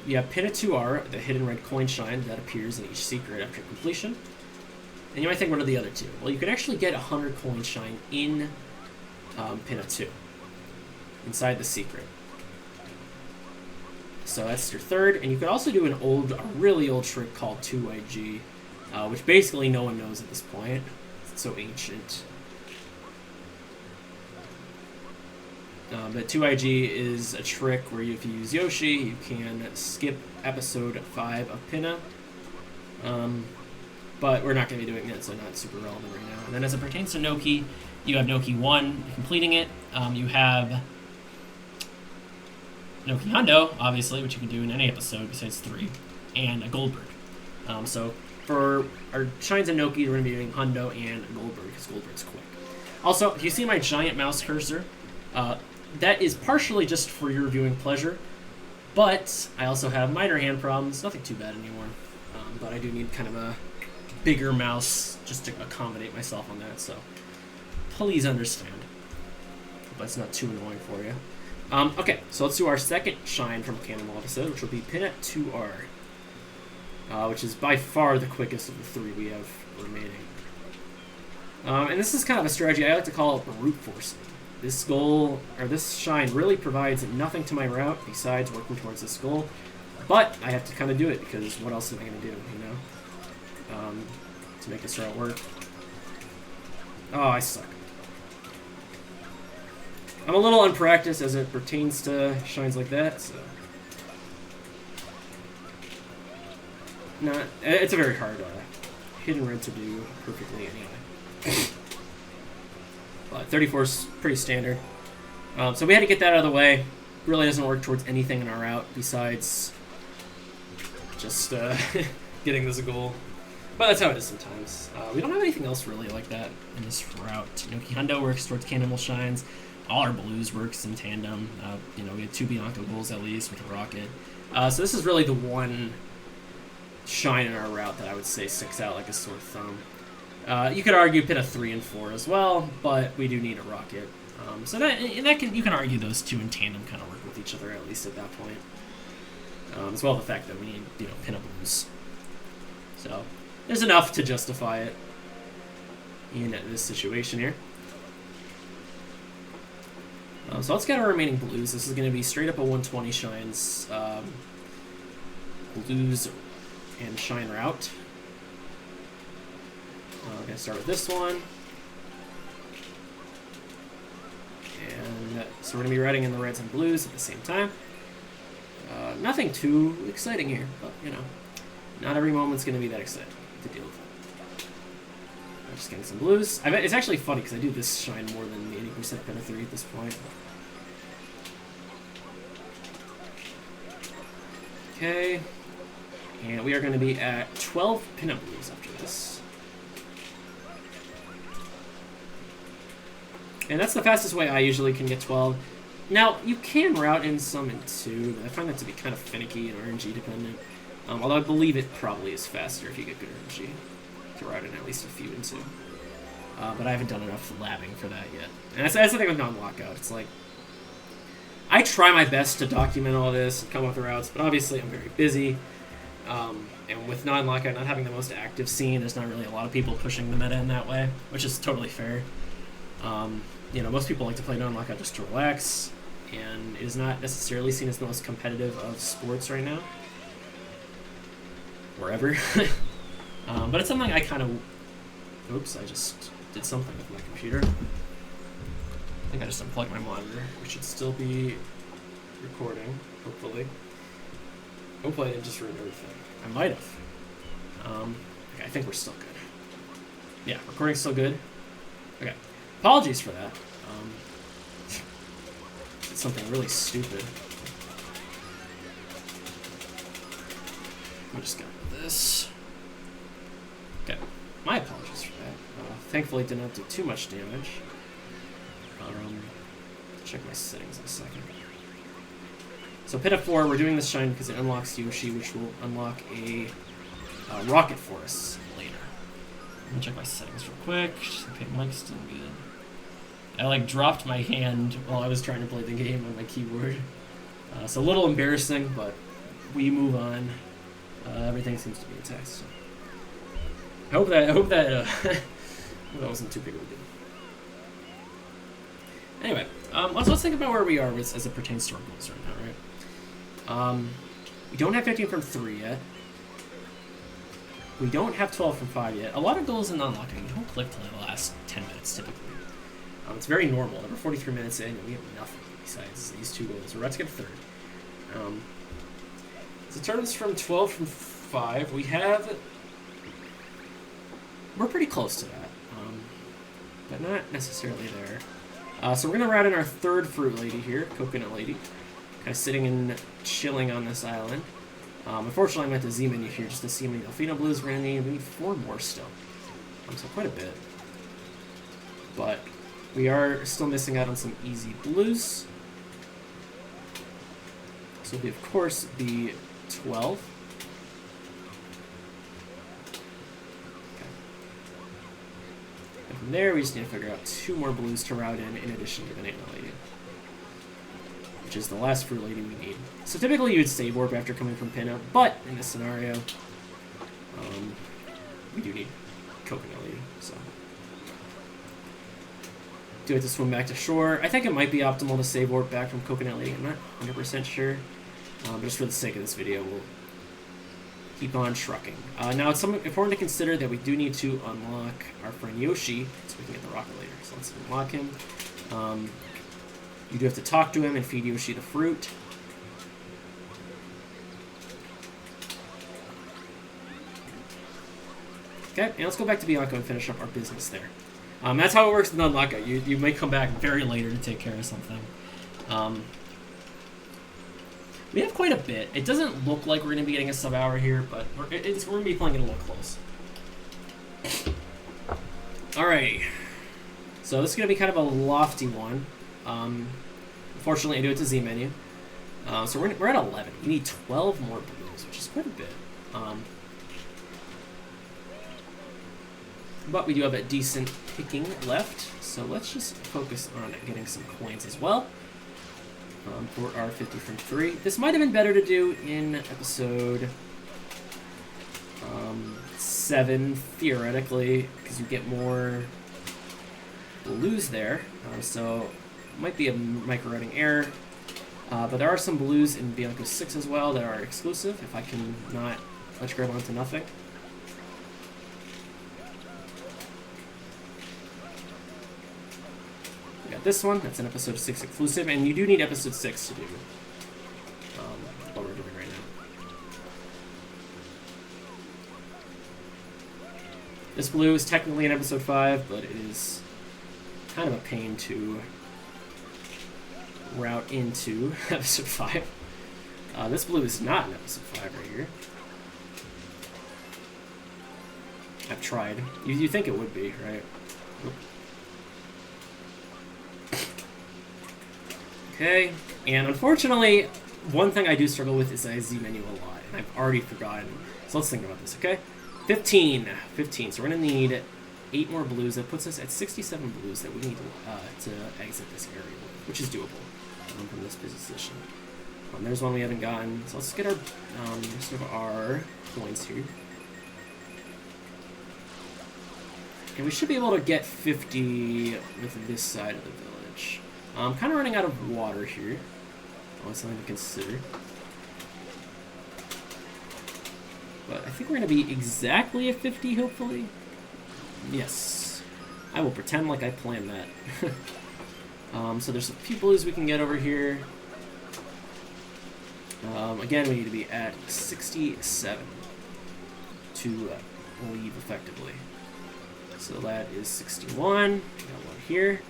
You have Pinna 2R, the hidden red coin shine that appears in each secret after completion. And you might think, what are the other 2? Well, you can actually get 100 coin shine in Pinna 2, inside the secret. So that's your 3rd, and you could also do a really old trick called 2IG, which basically no one knows at this point. It's so ancient. But 2IG is a trick where if you use Yoshi, you can skip episode 5 of Pinna. But we're not going to be doing that, so not super relevant right now. And then as it pertains to Noki, you have Noki 1, completing it. You have Noki Hundo, obviously, which you can do in any episode besides 3, and a Goldberg. So for our shines in Noki, we're going to be doing Hundo and Goldberg, because Goldberg's quick. Also, if you see my giant mouse cursor, that is partially just for your viewing pleasure, but I also have minor hand problems, nothing too bad anymore. But I do need kind of a bigger mouse just to accommodate myself on that, so please understand. But it's not too annoying for you. Okay, so let's do our second shine from Cannonball episode, which will be pin at 2R. Which is by far the quickest of the 3 we have remaining. And this is kind of a strategy I like to call brute forcing. This goal, or this shine, really provides nothing to my route besides working towards this goal. But I have to kind of do it because what else am I going to do, you know? To make this route work. Oh, I suck. I'm a little unpracticed as it pertains to shines like that, so... It's a very hard hidden red to do perfectly anyway. But 34 is pretty standard. So we had to get that out of the way. Really doesn't work towards anything in our route besides just getting this goal. But that's how it is sometimes. We don't have anything else really like that in this route. You know, Hundo works towards Cannonball shines. All our blues works in tandem. You know, we had 2 Bianco goals at least with a rocket. So this is really the one shine in our route that I would say sticks out like a sore thumb. You could argue pin a 3 and 4 as well, but we do need a rocket. So you can argue those 2 in tandem kind of work with each other at least at that point. As well as the fact that we need, you know, pin a blues. So there's enough to justify it in this situation here. So let's get our remaining blues. This is going to be straight up a 120 shines blues and shine route. I'm going to start with this one. And so we're going to be riding in the reds and blues at the same time. Nothing too exciting here, but you know, not every moment's going to be that exciting to deal with. I'm just getting some blues. It's actually funny because I do this shine more than the 80% pin of 3 at this point. Okay. And we are going to be at 12 pinup blues after this. And that's the fastest way I usually can get 12. Now, you can route in some in 2, but I find that to be kind of finicky and RNG dependent. Although I believe it probably is faster if you get good RNG to route in at least a few in 2. But I haven't done enough labbing for that yet. And that's the thing with Non-Lockout. It's like, I try my best to document all this and come up with routes, but obviously I'm very busy. And with Non-Lockout not having the most active scene, there's not really a lot of people pushing the meta in that way, which is totally fair. You know, most people like to play Non-Lockout just to relax, and it is not necessarily seen as the most competitive of sports right now. Wherever. But it's something I kind of... Oops, I just did something with my computer. I think I just unplugged my monitor. We should still be recording, hopefully. Hopefully I didn't just ruin everything. I might have. Okay, I think we're still good. Yeah, recording's still good. Okay. Apologies for that. It's something really stupid. Let me just get rid of this. Okay. My apologies for that. Thankfully, it did not do too much damage. Check my settings in a second. So pin up 4, we're doing this shine because it unlocks Yoshi, which will unlock a rocket for us later. Let me check my settings real quick. Okay, mic's still good. I like dropped my hand while I was trying to play the game on my keyboard. So a little embarrassing, but we move on. Everything seems to be intact. So. I hope that that wasn't too big of a deal. Anyway, let's think about where we are as it pertains to our goals right now, right? We don't have 15 from 3 yet. We don't have 12 from 5 yet. A lot of goals in Non-Lockout, you don't click till the last 10 minutes typically. It's very normal. We're 43 minutes in, and we have nothing besides these 2 goals. We're about to get a third. So turns from 12 from 5. We're pretty close to that, but not necessarily there. So we're going to route in our third fruit lady here, Coconut Lady, kind of sitting and chilling on this island. Unfortunately, I'm at the Z menu here just to see how many Delfino Blues we're going to need. We need 4 more still, so quite a bit. But we are still missing out on some easy blues. So we, of course, be 12. From there, we just need to figure out 2 more blues to route in addition to Banana Lady, which is the last Fruit Lady we need. So typically you would save warp after coming from Pinna, but in this scenario, we do need Coconut Lady, so. Do have to swim back to shore. I think it might be optimal to save warp back from Coconut Lady. I'm not 100% sure, but just for the sake of this video, we'll keep on trucking. Now, it's important to consider that we do need to unlock our friend Yoshi so we can get the rocket later. So let's unlock him. You do have to talk to him and feed Yoshi the fruit. Okay, and let's go back to Bianco and finish up our business there. That's how it works in Non-Lockout. You may come back very later to take care of something. We have quite a bit. It doesn't look like we're going to be getting a sub-hour here, but we're going to be playing it a little close. Alrighty. So this is going to be kind of a lofty one. Unfortunately, I do it to Z menu. So we're at 11. We need 12 more blues, which is quite a bit. But we do have a decent picking left, so let's just focus on getting some coins as well for our 50 from 3. This might have been better to do in episode 7, theoretically, because you get more blues there, so it might be a micro-routing error. But there are some blues in Bianco 6 as well that are exclusive, if I can not let's grab onto nothing. This one, that's an episode 6 exclusive, and you do need episode 6 to do what we're doing right now. This blue is technically in episode 5, but it is kind of a pain to route into episode 5. This blue is not in episode 5 right here. I've tried. You think it would be, right? Oop. Okay, and unfortunately, one thing I do struggle with is I Z menu a lot, and I've already forgotten. So let's think about this, okay? 15, so we're gonna need 8 more blues. That puts us at 67 blues that we need to exit this area with, which is doable from this position. There's one we haven't gotten, so let's get our sort of our points here. And we should be able to get 50 with this side of the village. I'm kind of running out of water here. Always something to consider. But I think we're going to be exactly at 50, hopefully. Yes. I will pretend like I planned that. So there's a few blues we can get over here. Again, we need to be at 67 to leave effectively. So that is 61. We got one here.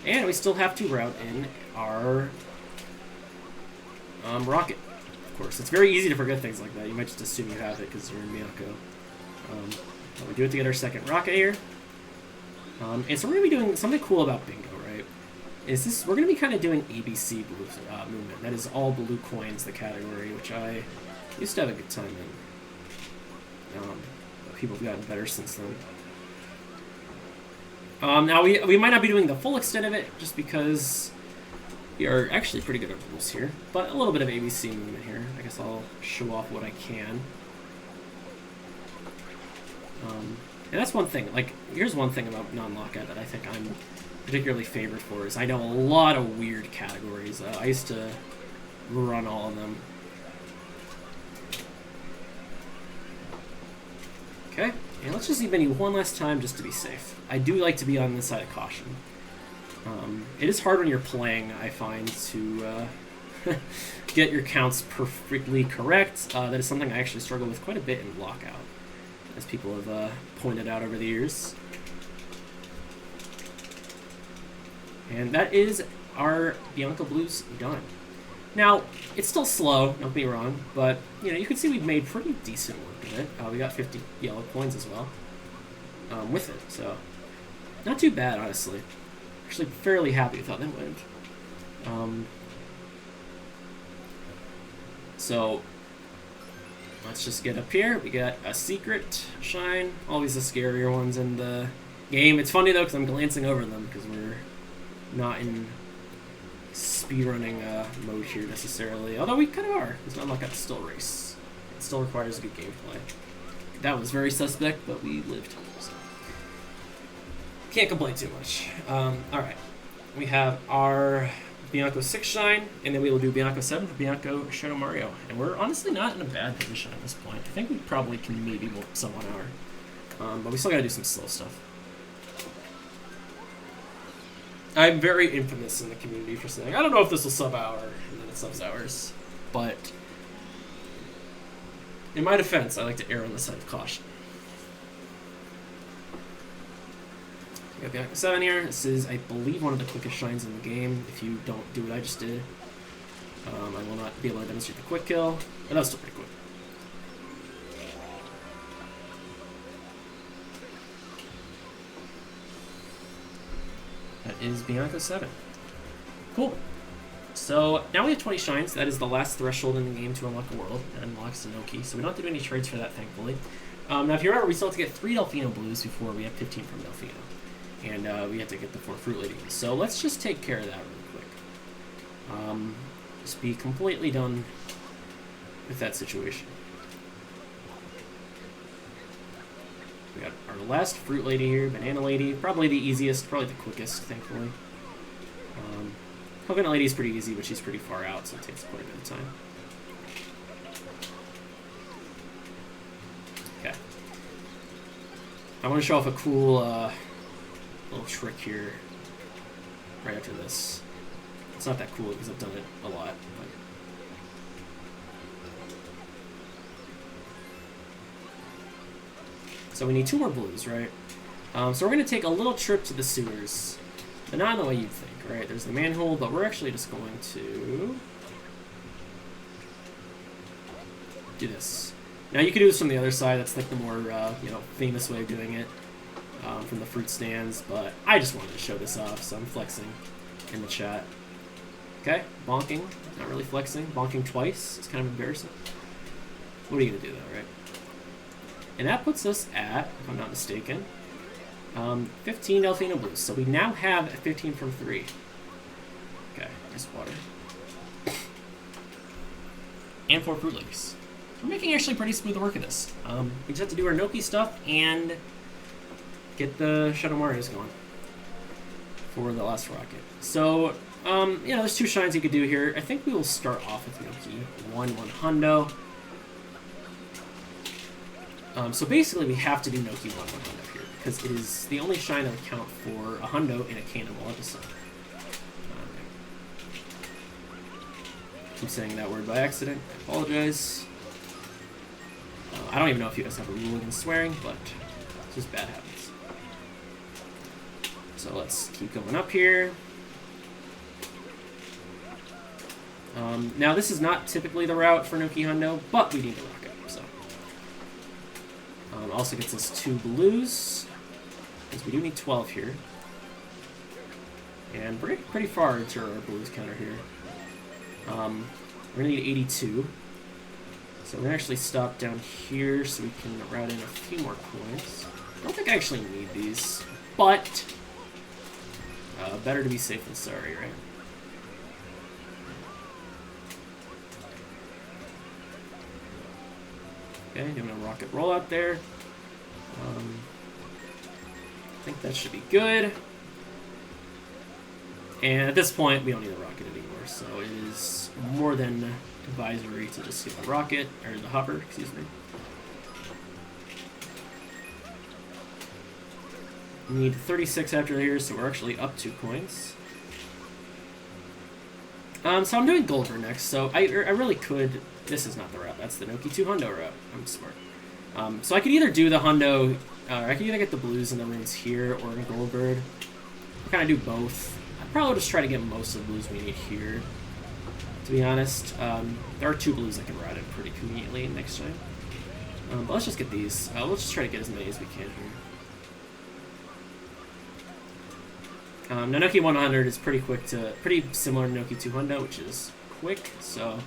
And we still have to route in our rocket, of course. It's very easy to forget things like that. You might just assume you have it because you're in Bianco. But we do have to get our second rocket here. And so we're going to be doing something cool about Bingo, right? We're going to be kind of doing ABC blue movement. That is all blue coins, the category, which I used to have a good time in. But people have gotten better since then. Now, we might not be doing the full extent of it, just because we are actually pretty good at rules here. But a little bit of ABC movement here. I guess I'll show off what I can. And that's one thing. Like, here's one thing about Non-Lockout that I think I'm particularly favored for, is I know a lot of weird categories. I used to run all of them. Okay. And let's just menu one last time just to be safe. I do like to be on the side of caution. It is hard when you're playing, I find, to get your counts perfectly correct. That is something I actually struggle with quite a bit in Lockout, as people have pointed out over the years. And that is our Bianco Blues done. Now, it's still slow, don't be wrong, but you can see we've made pretty decent work of it. We got 50 yellow coins as well with it, so not too bad, honestly. Actually, fairly happy with how that went. Let's just get up here. We got a secret shine. Always the scarier ones in the game. It's funny though because I'm glancing over them because we're not in speedrunning mode here necessarily. Although we kind of are. It's not like a still race. It still requires good gameplay. That was very suspect, but we lived. So. Can't complain too much. Alright. We have our Bianco 6 shine, and then we will do Bianco 7 for Bianco Shadow Mario. And we're honestly not in a bad position at this point. I think we probably can maybe whoop some 1 hour. But we still gotta do some slow stuff. I'm very infamous in the community for saying, I don't know if this will sub hour, and then it subs hours. But in my defense, I like to err on the side of caution. We got Bianco 7 here. This is, I believe, one of the quickest shines in the game. If you don't do what I just did, I will not be able to demonstrate the quick kill. But that was still pretty quick. That is Bianco 7. Cool. So now we have 20 shines. That is the last threshold in the game to unlock a world. It unlocks the Noki. So we don't have to do any trades for that, thankfully. Now, if you remember, we still have to get 3 Delfino Blues before we have 15 from Delfino. And we have to get the 4 Fruit Lady. So let's just take care of that really quick. Just be completely done with that situation. We got our last Fruit Lady here, Banana Lady. Probably the easiest, probably the quickest, thankfully. Coconut Lady is pretty easy, but she's pretty far out, so it takes quite a bit of time. Okay. I want to show off a cool little trick here right after this. It's not that cool because I've done it a lot. But so we need 2 more blues, right? So we're going to take a little trip to the sewers, but not in the way you'd think, right? There's the manhole, but we're actually just going to do this. Now you can do this from the other side. That's like the more famous way of doing it from the fruit stands, but I just wanted to show this off, so I'm flexing in the chat. Okay, bonking, not really flexing. Bonking twice, it's kind of embarrassing. What are you going to do though, right? And that puts us at, if I'm not mistaken, 15 Delfino Blues. So we now have 15 from 3. Okay, just water. And 4 Fruit Ladies. We're making actually pretty smooth work of this. We just have to do our Noki stuff and get the Shadow Marios going for the last rocket. So, there's 2 shines you could do here. I think we will start off with Noki 1 hundo. So basically we have to do Noki 1 hundo here because it is the only shine that would count for a hundo in a Cannonball episode. I'm saying that word by accident. I apologize. I don't even know if you guys have a rule against swearing, but it's just bad habits. So let's keep going up here. Now this is not typically the route for Noki Hundo, but we need to rock it, so. Also gets us 2 blues, because we do need 12 here. And we're getting pretty far into our blues counter here. We're gonna need 82. So we're gonna actually stop down here so we can route in a few more coins. I don't think I actually need these, but better to be safe than sorry, right? Okay, doing a rocket roll out there. I think that should be good. And at this point, we don't need the rocket anymore, so it is more than advisory to just get the rocket, or the hopper, excuse me. We need 36 after here, so we're actually up 2 coins. So I'm doing Goldberg next, so I really could... This is not the route, that's the Noki 2 hundo route. I'm smart. So I could either do the hundo, or I could either get the blues and the runes here, or in Goldberg. I'll kind of do both. I'd probably just try to get most of the blues we need here, to be honest. There are 2 blues I can route in pretty conveniently next time. But let's just get these. Let's just try to get as many as we can here. Now Noki 100 is pretty quick to, pretty similar to Noki 200, which is quick, so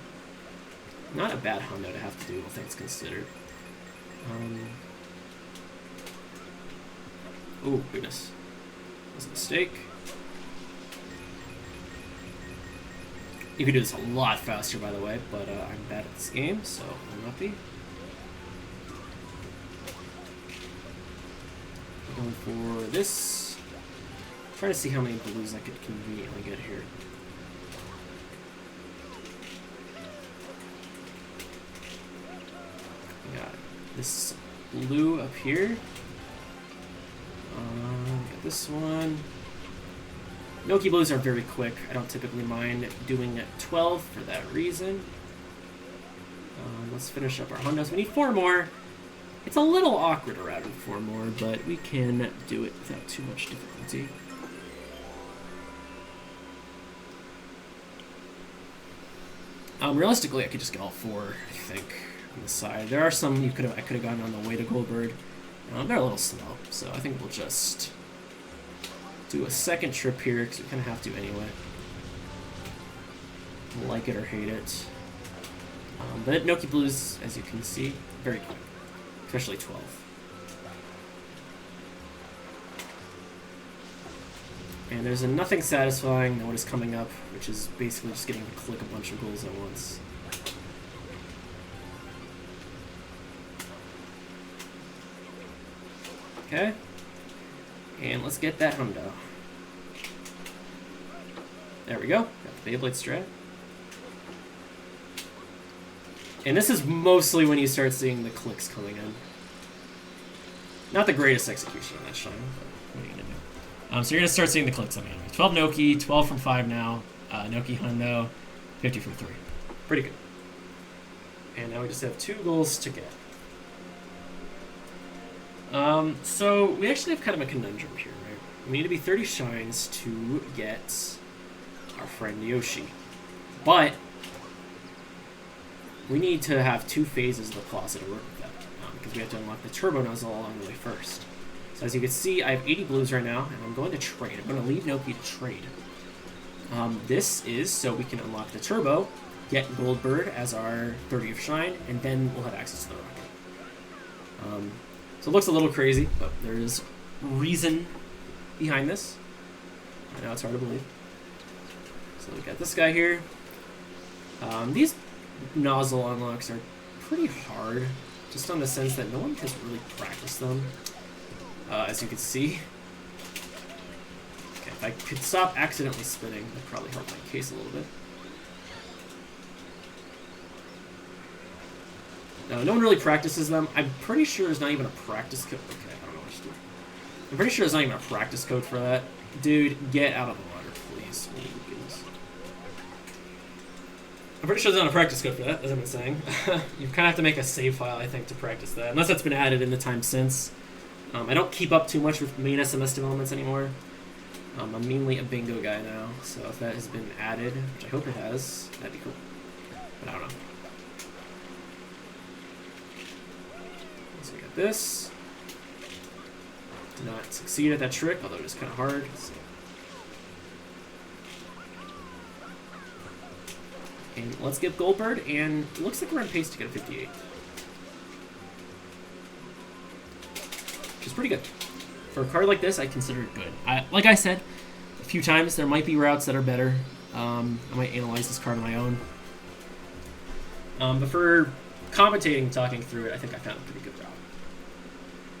Not a bad hundo to have to do, all things considered. Oh, goodness. That was a mistake. You could do this a lot faster, by the way, but I'm bad at this game, so I'll not be. Going for this. Trying to see how many blues I could conveniently get here. We got this blue up here. Got this one. Noki blues are very quick. I don't typically mind doing 12 for that reason. Let's finish up our hundos. We need 4 more. It's a little awkward around 4 more, but we can do it without too much difficulty. Realistically, I could just get all 4, I think, on the side. There are some I could have gotten on the way to Goldberg. They're a little slow, so I think we'll just do a second trip here, because we kind of have to anyway. Like it or hate it. But Noki blues, as you can see, very quick. Especially 12. And there's a nothing satisfying, no one is coming up, which is basically just getting to click a bunch of goals at once. Okay. And let's get that hundo. There we go. Got the Beyblade strat. And this is mostly when you start seeing the clicks coming in. Not the greatest execution on that shine, but what are you gonna do? So you're gonna start seeing the clicks coming in. 12 Noki, 12 from 5 now. Noki hundo, 50 from 3. Pretty good. And now we just have 2 goals to get. So we actually have kind of a conundrum here, right? We need to be 30 shines to get our friend Yoshi. But we need to have 2 phases of the plaza to work with that, because we have to unlock the turbo nozzle along the way first. So as you can see, I have 80 blues right now, and I'm going to trade. I'm going to leave Noki to trade. This is so we can unlock the turbo, get Goldbird as our 30th shine, and then we'll have access to the rocket. So it looks a little crazy, but there is reason behind this. I know it's hard to believe. So we got this guy here. These nozzle unlocks are pretty hard, just on the sense that no one has really practiced them, as you can see. Okay, if I could stop accidentally spinning, that'd probably help my case a little bit. No one really practices them. I'm pretty sure there's not even a practice code. Okay, I don't know what to do. I'm pretty sure there's not even a practice code for that. Dude, get out of the water, please. Oh, goodness. I'm pretty sure there's not a practice code for that, as I've been saying. You kind of have to make a save file, I think, to practice that. Unless that's been added in the time since. I don't keep up too much with main SMS developments anymore. I'm mainly a bingo guy now, so if that has been added, which I hope it has, that'd be cool. But I don't know. So we got this. Did not succeed at that trick, although it was kind of hard. So. And let's get Goldbird, and it looks like we're on pace to get a 58. Which is pretty good. For a card like this, I consider it good. Like I said a few times, there might be routes that are better. I might analyze this card on my own. But for commentating, talking through it, I think I found a pretty good route.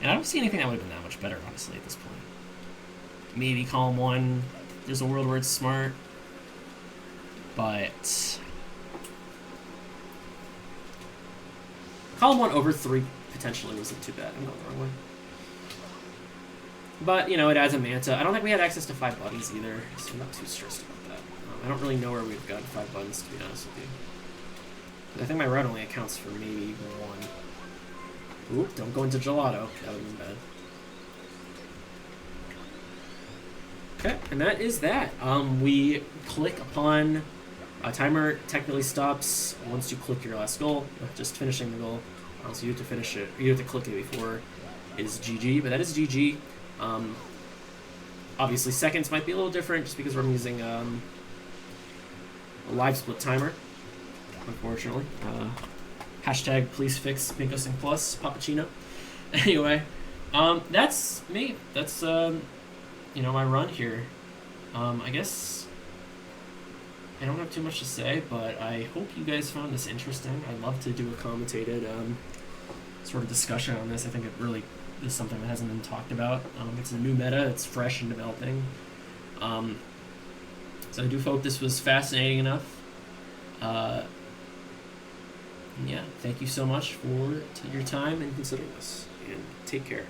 And I don't see anything that would have been that much better, honestly, at this point. Maybe column 1, there's a world where it's smart. But column 1 over 3 potentially wasn't too bad. I'm going the wrong way. But, you know, it adds a Manta. I don't think we had access to 5 buttons either, so I'm not too stressed about that. I don't really know where we've gotten 5 buttons, to be honest with you. But I think my route only accounts for maybe 1. Oop, don't go into gelato. That would have been bad. Okay, and that is that. We click upon... A timer technically stops once you click your last goal, just finishing the goal. So you have to finish it. You have to click it before is GG, but that is GG. Obviously, seconds might be a little different just because we're using a live split timer. unfortunately. Hashtag please fix Bingothon Plus Pappuccino. Anyway, that's me. That's my run here. I guess I don't have too much to say, but I hope you guys found this interesting. I'd love to do a commentated sort of discussion on this. I think it really is something that hasn't been talked about. It's a new meta. It's fresh and developing. So I do hope this was fascinating enough. Yeah, thank you so much for your time and considering this. And take care.